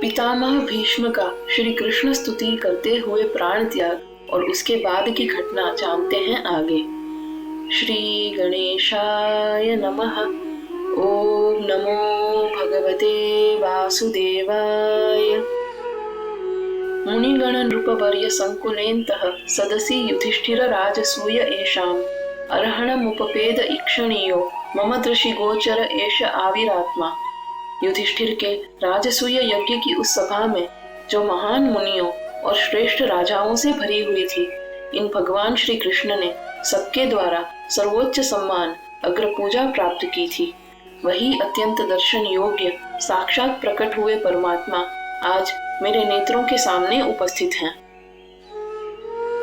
पितामह भीष्म का श्री कृष्ण स्तुति करते हुए प्राण त्याग और उसके बाद की घटना जानते हैं आगे। श्री गणेशाय नमः। ओम नमो भगवते वासुदेवाय। मुनिगण नृपवर्य संकुलेन्तः सदसि युधिष्ठिर राजसूय एषाम् अर्हणमुपपेद ईक्षणीयो मम दृशि गोचर एष आविरात्मा। युधिष्ठिर के राजसूय यज्ञ की उस सभा में जो महान मुनियों और श्रेष्ठ राजाओं से भरी हुई थी, इन भगवान श्री कृष्ण ने सबके द्वारा सर्वोच्च सम्मान अग्र पूजा प्राप्त की थी। वही अत्यंत दर्शन योग्य साक्षात प्रकट हुए परमात्मा आज मेरे नेत्रों के सामने उपस्थित हैं।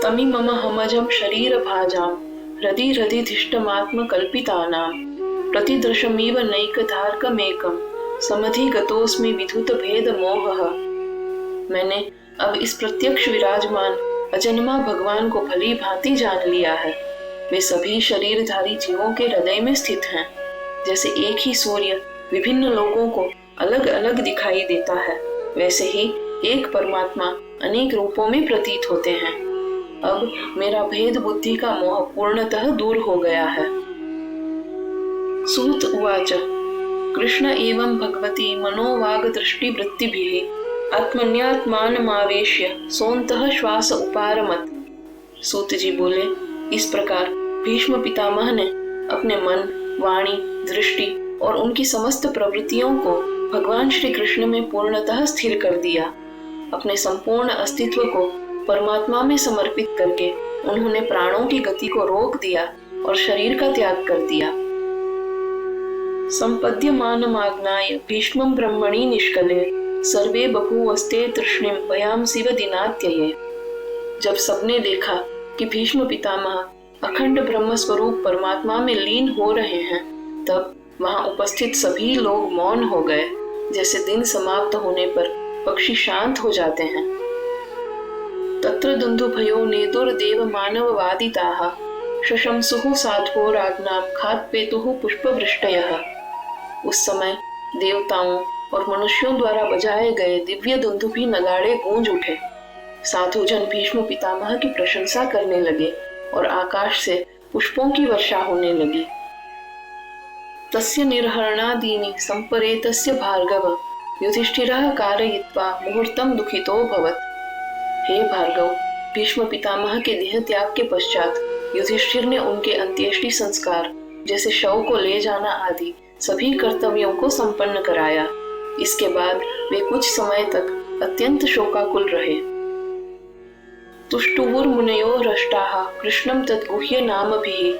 तमी मम हमजम शरीर भाजाम हृदि हृदि धिष्टमात्म कल्पितानां प्रतिदृशमीव नैकधार्कमेकं समधि गतोस्मि विधुत भेद मोहः। मैंने अब इस प्रत्यक्ष विराजमान अजन्मा भगवान को भली भांति जान लिया है। वे सभी शरीरधारी जीवों के हृदय में स्थित हैं। जैसे एक ही सूर्य विभिन्न लोगों को अलग अलग दिखाई देता है, वैसे ही एक परमात्मा अनेक रूपों में प्रतीत होते हैं। अब मेरा भेद बुद्धि का मोह पूर्णतः दूर हो गया है। सूत उवाच कृष्ण एवं भगवती मनोवाग दृष्टि वृत्तिभिः आत्मन्यात्मानमावेश्य सोन्तः श्वास उपारमत। सूत जी बोले, इस प्रकार भीष्म पितामह ने अपने मन, वाणी, दृष्टि और उनकी समस्त प्रवृत्तियों को भगवान श्री कृष्ण में पूर्णतः स्थिर कर दिया। अपने संपूर्ण अस्तित्व को परमात्मा में समर्पित करके उन्होंने प्राणों की गति को रोक दिया और शरीर का त्याग कर दिया। संपद्यमानमाज्ञाय भीष्मं ब्रह्मणि निष्कले सर्वे बभूवस्ते तृष्णिं भयांसिव दिनात्यये। जब सबने देखा कि भीष्म पितामह अखंड ब्रह्म स्वरूप परमात्मा में लीन हो रहे हैं, तब वहां उपस्थित सभी लोग मौन हो गए, जैसे दिन समाप्त होने पर पक्षी शांत हो जाते हैं। तत्र दुन्दुभयो नेदुर्देव मानववादिताः शशंसुः साध्वो राज्ञां खात्पेतुः पुष्पवृष्टयः। उस समय देवताओं और मनुष्यों द्वारा बजाए गए दिव्य दुन्दुभि नगाड़े गूंज उठे। साधुजन भीष्म पितामह की प्रशंसा करने लगे और आकाश से पुष्पों की वर्षा होने लगी। तस्य निर्हरणादीनि संपरेतस्य भार्गव युधिष्ठिरः कारयित्वा मुहूर्तं दुःखितोऽभवत्। हे भार्गव, भीष्म पितामह के देह त्याग के पश्चात युधिष्ठिर ने उनके अंत्येष्टि संस्कार जैसे शव को ले जाना आदि सभी कर्तव्यों को संपन्न कराया। इसके बाद वे कुछ समय तक अत्यंत शोकाकुल रहे। तुष्टुवुर्मुनयो हृष्टाः कृष्णं तद्गुह्य नामभिः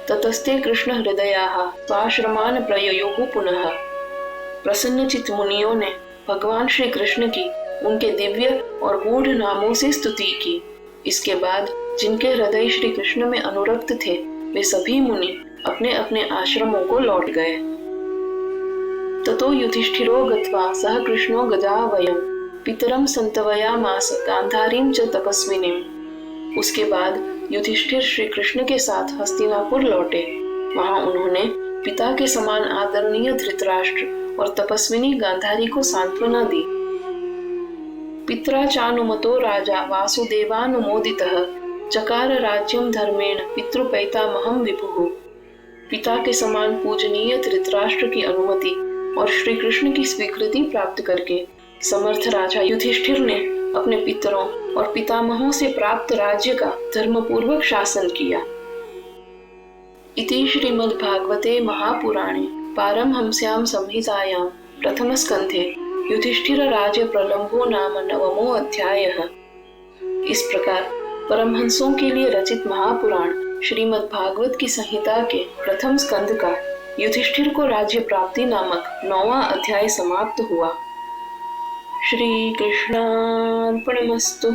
ततस्ते कृष्ण हृदयाः स्वाश्रमान् प्रययुः पुनः। प्रसन्नचित मुनियों ने भगवान श्री कृष्ण की उनके दिव्य और गूढ़ नामों से स्तुति की। इसके बाद जिनके हृदय श्री कृष्ण में अनुरक्त थे, वे सभी मुनि अपने अपने आश्रमों को लौट गए। ततो युधिष्ठिरो गत्वा सह कृष्णो गजावयं पितरं संतवयामास गांधारीं च तपस्विनीं। उसके बाद युधिष्ठिर श्री कृष्ण के साथ हस्तिनापुर लौटे। वहां उन्होंने पिता के समान आदरणीय धृतराष्ट्र और तपस्विनी गांधारी को सांत्वना दी। पित्रा चानुमतो राजा वासुदेवानुमोदितः चकार राज्यं धर्मेण पितृपैतामहं विभुः। पिता के समान पूजनीय धृतराष्ट्र की अनुमति और श्री कृष्ण की स्वीकृति प्राप्त करके समर्थ राजा युधिष्ठिर ने अपने पितरों और पितामहों से प्राप्त राज्य का धर्मपूर्वक शासन किया। इति श्रीमद्भागवते महापुराणे पारमहंस्यां संहितायां प्रथम स्कंधे युधिष्ठिर राज्य प्रलंबो नाम नवमो अध्यायः। इस प्रकार परमहंसों के लिए रचित महापुराण श्रीमद् भागवत की संहिता के प्रथम स्कंद का युधिष्ठिर को राज्य प्राप्ति नामक 9वां अध्याय समाप्त हुआ। श्री कृष्णार्पणमस्तु।